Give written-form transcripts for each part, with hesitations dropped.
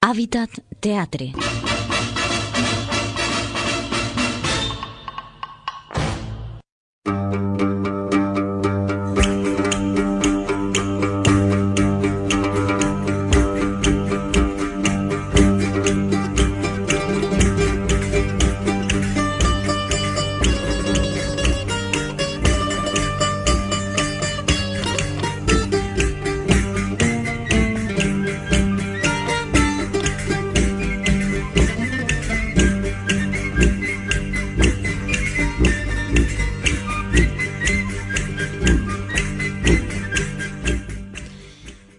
Hàbitat Teatre.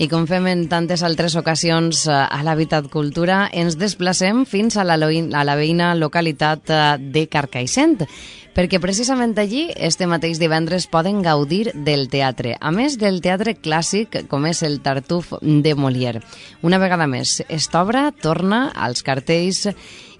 I com fem en tantes altres ocasions a l'Hàbitat Cultura, ens desplacem fins a la veïna localitat de Carcaixent, perquè precisament allí, este mateix divendres, poden gaudir del teatre, a més del teatre clàssic, com és el Tartuf de Molière. Una vegada més, esta obra torna als cartells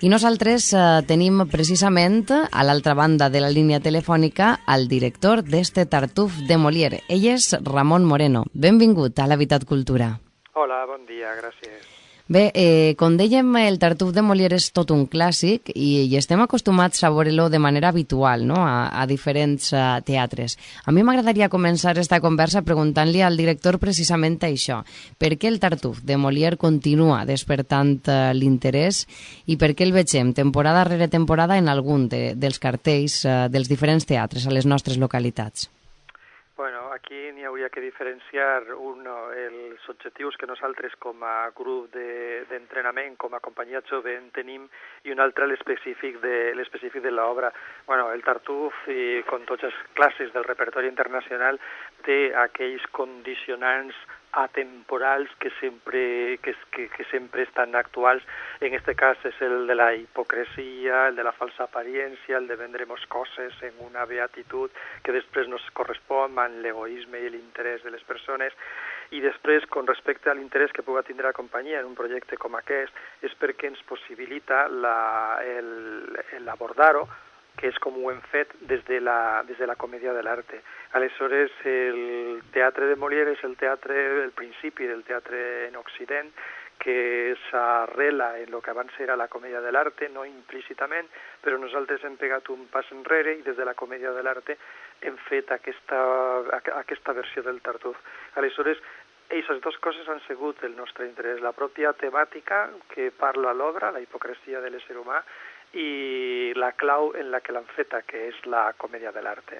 i nosaltres tenim precisament a l'altra banda de la línia telefònica al director d'este Tartuf de Molière. Ell és Ramon Moreno. Benvingut a l'Hàbitat Cultura. Hola, bon dia, gràcies. Bé, com dèiem, el Tartuf de Molière és tot un clàssic i estem acostumats a veure-lo de manera habitual, no?, a diferents teatres. A mi m'agradaria començar esta conversa preguntant-li al director precisament això. Per què el Tartuf de Molière continua despertant l'interès i per què el veiem temporada rere temporada en algun dels cartells dels diferents teatres a les nostres localitats? Bueno, aquí n'hi hauria que diferenciar els objectius que nosaltres com a grup d'entrenament, com a companyia jove en tenim, i un altre l'específic de l'obra. Bueno, el Tartuf, com tots els clàssics del repertori internacional, té aquells condicionants atemporals que sempre estan actuals. En este cas és el de la hipocresia, el de la falsa apariencia, el de vendremos coses en una beatitud que després no es correspon amb l'egoisme i l'interès de les persones. I després, con respecte a l'interès que pugui tindre la companyia en un projecte com aquest, és perquè ens possibilita l'abordar-ho, que és com ho hem fet des de la comèdia de l'arte. Aleshores, el teatre de Molière és el principi del teatre en Occident, que s'arrela en el que abans era la comèdia de l'arte, no implícitament, però nosaltres hem pegat un pas enrere i des de la comèdia de l'arte hem fet aquesta versió del Tartuf. Aleshores, aquestes dues coses han sigut el nostre interès, la pròpia temàtica que parla l'obra, la hipocresia de l'ésser humà, i la clau en la que l'han feta, que és la comèdia de l'arte.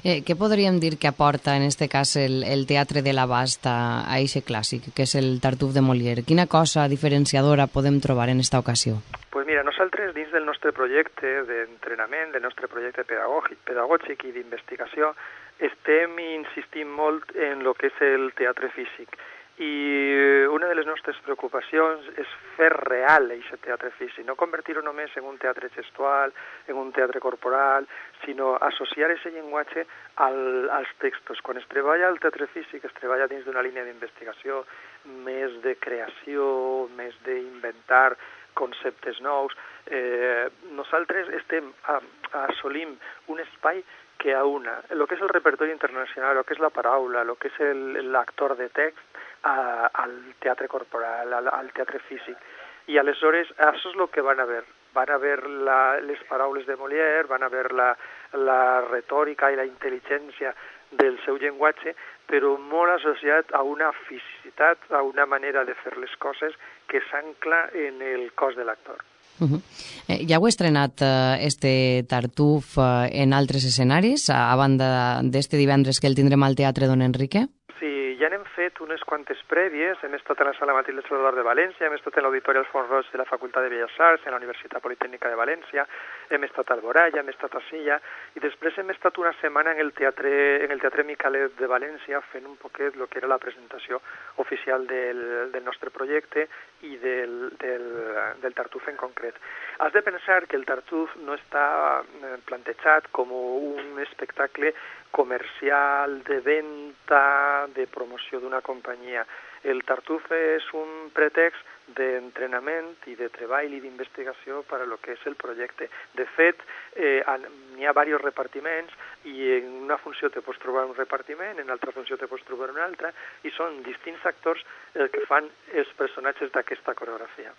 Què podríem dir que aporta, en aquest cas, el teatre de l'abast a aquest clàssic, que és el Tartuf de Molière? Quina cosa diferenciadora podem trobar en aquesta ocasió? Pues mira, nosaltres dins del nostre projecte d'entrenament, del nostre projecte pedagògic i d'investigació, estem insistint molt en el que és el teatre físic. I una de les nostres preocupacions és fer real aquest teatre físic, no convertir-ho només en un teatre gestual, en un teatre corporal, sinó associar aquest llenguatge als textos. Quan es treballa el teatre físic, es treballa dins d'una línia d'investigació, més de creació, més d'inventar conceptes nous. Nosaltres assolim un espai que aúna el que és el repertori internacional, el que és la paraula, el que és l'actor de text, al teatre corporal, al teatre físic. I aleshores, això és el que van a veure. Van a veure les paraules de Molière, van a veure la retòrica i la intel·ligència del seu llenguatge, però molt associat a una fisicitat, a una manera de fer les coses que s'ancla en el cos de l'actor. Ja heu estrenat este Tartuf en altres escenaris, a banda d'este divendres que el tindrem al Teatre Don Enrique? Sí, ja n'hem fet unes quantes prèvies, hem estat a la Sala Matilde Salvador de València, hem estat en l'Auditori Alfons Roig de la Facultat de Belles Arts, en la Universitat Politècnica de València, hem estat a Alboraya, hem estat a Silla, i després hem estat una setmana en el Teatre Micalet de València fent un poquet el que era la presentació oficial del nostre projecte i del Tartuf en concret. Has de pensar que el Tartuf no està plantejat com un espectacle comercial, de venda, de promoció d'una companyia. El Tartuf és un pretext d'entrenament i de treball i d'investigació per a lo que és el projecte. De fet, n'hi ha diversos repartiments i en una funció te pots trobar un repartiment, en altra funció te pots trobar una altra, i són distints actors el que fan els personatges d'aquesta coreografia.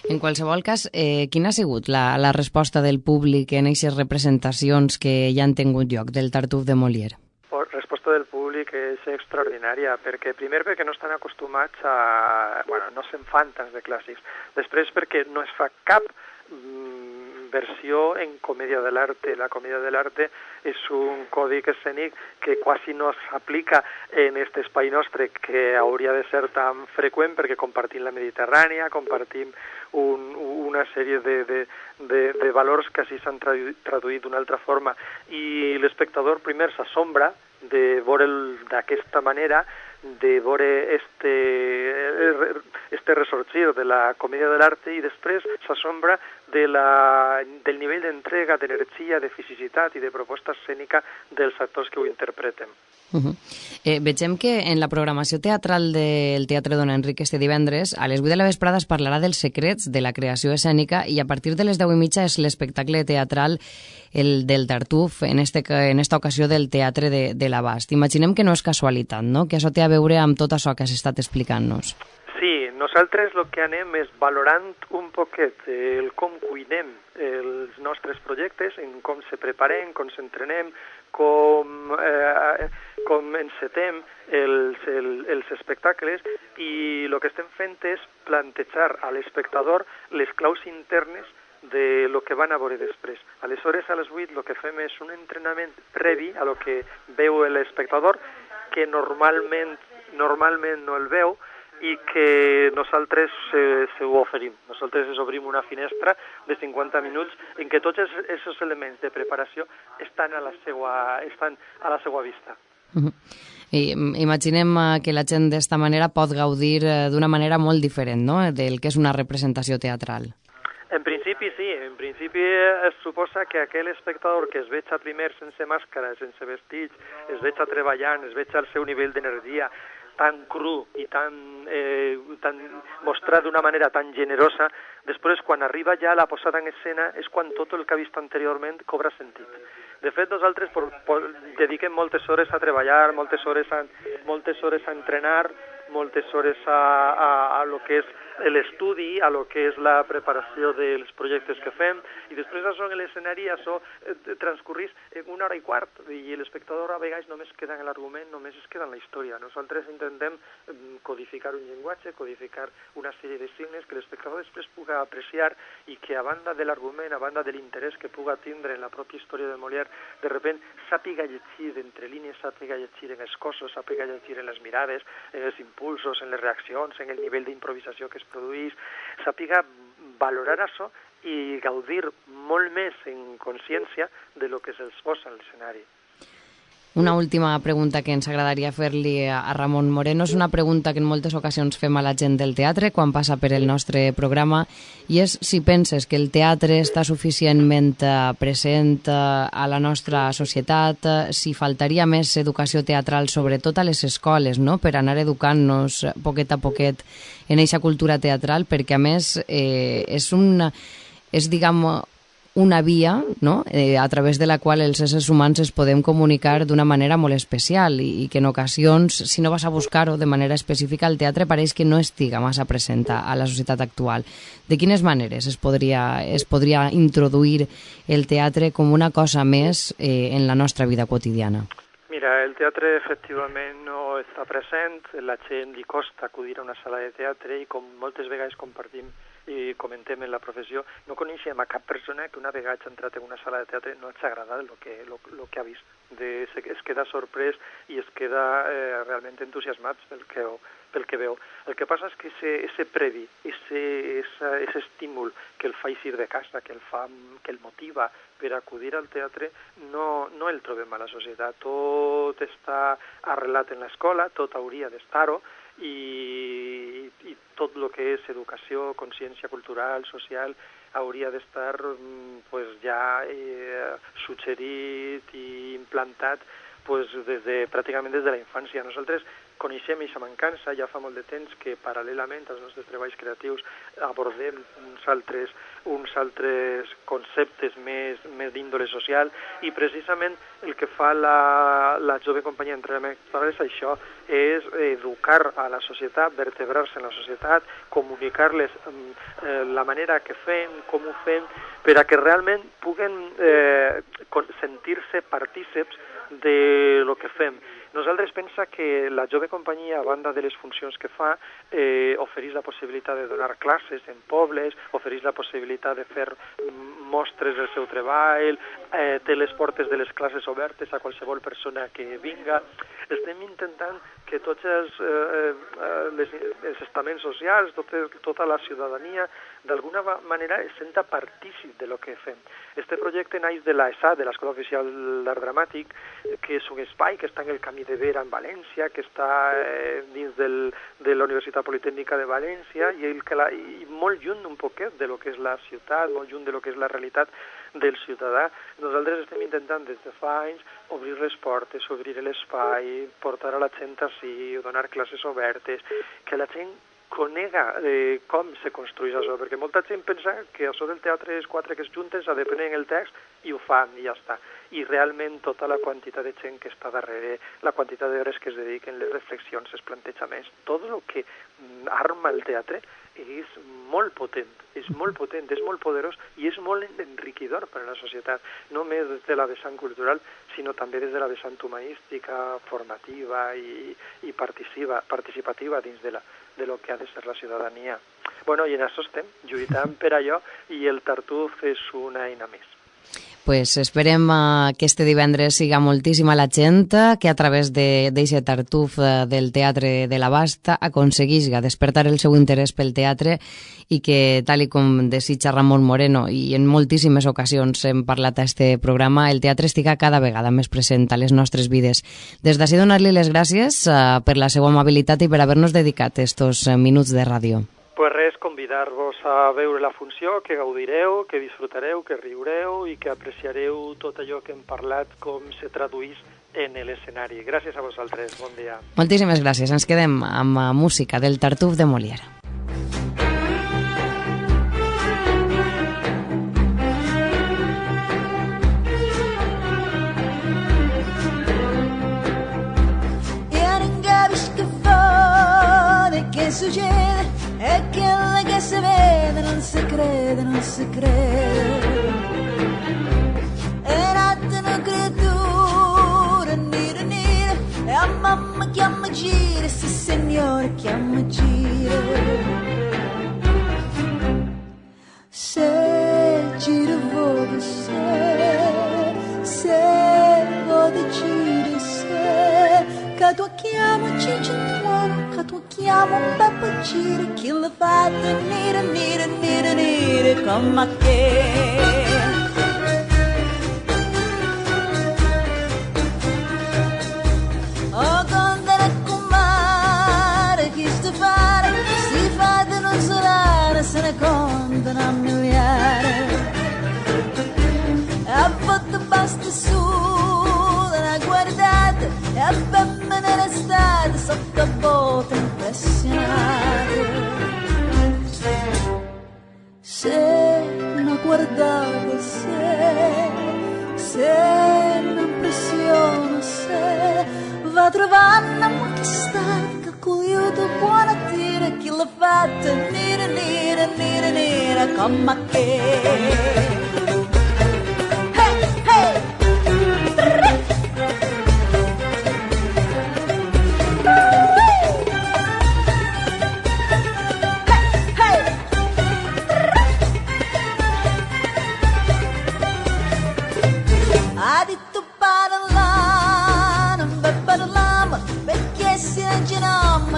En qualsevol cas, quina ha sigut la resposta del públic en aquestes representacions que ja han tingut lloc del Tartuf de Molière? La resposta del públic és extraordinària, perquè no estan acostumats a... no se'n fan tants de clàssics. Després perquè no es fa cap versió en comèdia de l'arte. La comèdia de l'arte és un còdic escènic que quasi no s'aplica en aquest espai nostre, que hauria de ser tan freqüent perquè compartim la Mediterrània, compartim una sèrie de valors que així s'han traduït d'una altra forma, i l'espectador primer s'assombra de veure'l d'aquesta manera, de veure este ressorgir de la comèdia de l'arte, i després s'assombra del nivell d'entrega, d'energia, de fisicitat i de proposta escènica dels actors que ho interpreten. Vegem que en la programació teatral del Teatre Don Enric este divendres, a les 8 de la vesprada es parlarà dels secrets de la creació escènica, i a partir de les 10:30 és l'espectacle teatral del Tartuf, en esta ocasió del Teatre de l'Abast. Imaginem que no és casualitat, no? Que això té a veure amb tot això que has estat explicant-nos. Sí, nosaltres el que anem és valorant un poquet el com cuinem els nostres projectes, en com se preparem, com s'entrenem, com encetem els espectacles, i el que estem fent és plantejar a l'espectador les claus internes de lo que van a veure després. Aleshores, a les 8 el que fem és un entrenament previ a lo que veu l'espectador, que normalment no el veu, i que nosaltres se ho oferim. Nosaltres obrim una finestra de 50 minuts en què tots aquests elements de preparació estan a la seva vista. I imaginem que la gent d'esta manera pot gaudir d'una manera molt diferent, no?, del que és una representació teatral. En principi sí, en principi es suposa que aquell espectador que es veig primer sense màscara, sense vestits, es veig treballant, es veig al seu nivell d'energia tan cru i tan mostrat d'una manera tan generosa, després quan arriba ja la posada en escena és quan tot el que ha vist anteriorment cobra sentit. De fet, nosaltres dediquem moltes hores a treballar, moltes hores a entrenar, moltes hores a lo que és l'estudi, a lo que és la preparació dels projectes que fem, i després això en l'escenari transcorrís una hora i quart, i l'espectador a vegades només queda en l'argument, només es queda en la història. Nosaltres intentem codificar un llenguatge, codificar una sèrie de signes que l'espectador després puga apreciar, i que a banda de l'argument, a banda de l'interès que puga tindre en la pròpia història de Molière, de repent sàpiga llegir entre línies, sàpiga llegir en els cossos, sàpiga llegir en les mirades, en els impulsos, en les reaccions, en el nivell d'improvisació que es produeix, sàpiga valorar això i gaudir molt més en consciència de lo que se'ls posa en l'escenari. Una última pregunta que ens agradaria fer-li a Ramon Moreno. És una pregunta que en moltes ocasions fem a la gent del teatre quan passa per el nostre programa, i és si penses que el teatre està suficientment present a la nostra societat, si faltaria més educació teatral, sobretot a les escoles, no?, per anar educant-nos poquet a poquet en aquesta cultura teatral, perquè a més és diguem, una via, no?, a través de la qual els éssers humans es podem comunicar d'una manera molt especial, i que en ocasions, si no vas a buscar-ho de manera específica, el teatre pareix que no estiga massa present a la societat actual. De quines maneres es podria introduir el teatre com una cosa més en la nostra vida quotidiana? Mira, el teatre efectivament no està present, la gent li costa acudir a una sala de teatre, i com moltes vegades compartim i comentem en la professió, no coneixem a cap persona que una vegada ha entrat en una sala de teatre no hagi agradat el que ha vist. Es queda sorprès i es queda realment entusiasmat pel que veu. El que passa és que ese previ, ese estímul que el fa eixir de casa, que el motiva per acudir al teatre, no el trobem a la societat. Tot està arrelat en l'escola, tot hauria d'estar-ho, i tot el que és educació, consciència cultural, social, hauria d'estar ja suggerit i implantat pràcticament des de la infància. Nosaltres coneixem aquesta mancança, ja fa molt de temps que paral·lelament als nostres treballs creatius abordem uns altres conceptes més d'índole social, i precisament el que fa la jove companyia d'entrenament és això, és educar a la societat, vertebrar-se en la societat, comunicar-les la manera que fem, com ho fem, per a que realment puguen sentir-se partíceps de lo que fem. Nosaltres pensa que la jove companyia, a banda de les funcions que fa, ofereix la possibilitat de donar classes en pobles, ofereix la possibilitat de fer mostres del seu treball, té les portes de les classes obertes a qualsevol persona que vinga. Estem intentant que tots els estaments socials, tota la ciutadania, d'alguna manera es senta partícip de lo que fem. Este projecte naix de l'ESAD, de l'Escola Oficial d'Art Dramàtic, que és un espai que està en el Camí de Vera en València, que està dins de la Universitat Politècnica de València, i molt lluny un poquet de lo que és la ciutat, molt lluny de lo que és la realitat del ciutadà. Nosaltres estem intentant des de fa anys obrir les portes, obrir l'espai, portar a la gent ací, donar classes obertes, que la gent conega com se construeix això, perquè molta gent pensa que això del teatre és quatre que es junten, s'aprenen el text i ho fan i ja està. I realment tota la quantitat de gent que està darrere, la quantitat d'hores que es dediquen, les reflexions, els plantejaments, tot el que arma el teatre és molt potent, és molt poderós i és molt enriquidor per a la societat, no només des de la vessant cultural, sinó també des de la vessant humanística, formativa i participativa dins de lo que ha de ser la ciutadania. Bueno, i en això estem, lluitant per allò, i el Tartuf és una eina més. Pues esperem que este divendres siga moltíssima la gent que a través d'aquest Tartuf del Teatre de l'Abast aconseguisca despertar el seu interès pel teatre i que, tal i com desitja Ramon Moreno, i en moltíssimes ocasions hem parlat a este programa, el teatre estiga cada vegada més present a les nostres vides. Des d'ací donar-li les gràcies per la seva amabilitat i per haver-nos dedicat estos minuts de ràdio. Pues res, convidar-vos a veure la funció, que gaudireu, que disfrutareu, que riureu i que apreciareu tot allò que hem parlat, com se traduís en l'escenari. Gràcies a vosaltres, bon dia. Moltíssimes gràcies. Ens quedem amb música del Tartuf de Molière. Succede è quella che si vede, non si crede, non si crede. E notte una creatura, nera, nera, e a mamma chiama gira, sì signore chiama gira. Se gira vuole, se vuole gira, se che tu chiama Cicciantuano, che tu chiama un Peppa Gira, che l'ha fatta nera, nera, nera, nera, come che. Oh, quando la comare, chi sta fare, si fa di non solare, se ne contano a miliare. A volte basta solo una guardata, e a femmine restate sotto botte impressionate. Se non guardavo, se non impressiona, se va trovando ma che sta, che culiuto buona tira, chi l'ha fatta nera, nera, nera, nera, come che.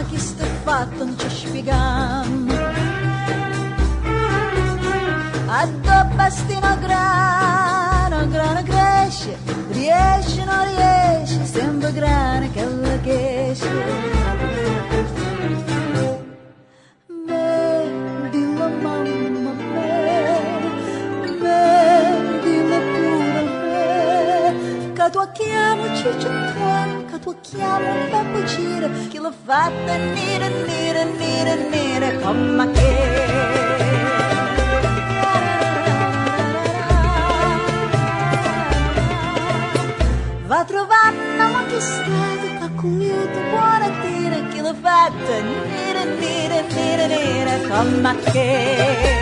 Chi sta fatto non ci spieghiamo. Addobbia stino grano cresce, riesce non riesce, sembra grano che la cresce. Me, dillo mamma, me, dillo pure me, che tu chiamo Cicciantuano, che tu chiamo un cappuccino che l'ho fatta nera, nera, nera, nera come che. Va trovando una magistrata che compiuto buonasera che l'ho fatta nera, nera, nera, nera come che.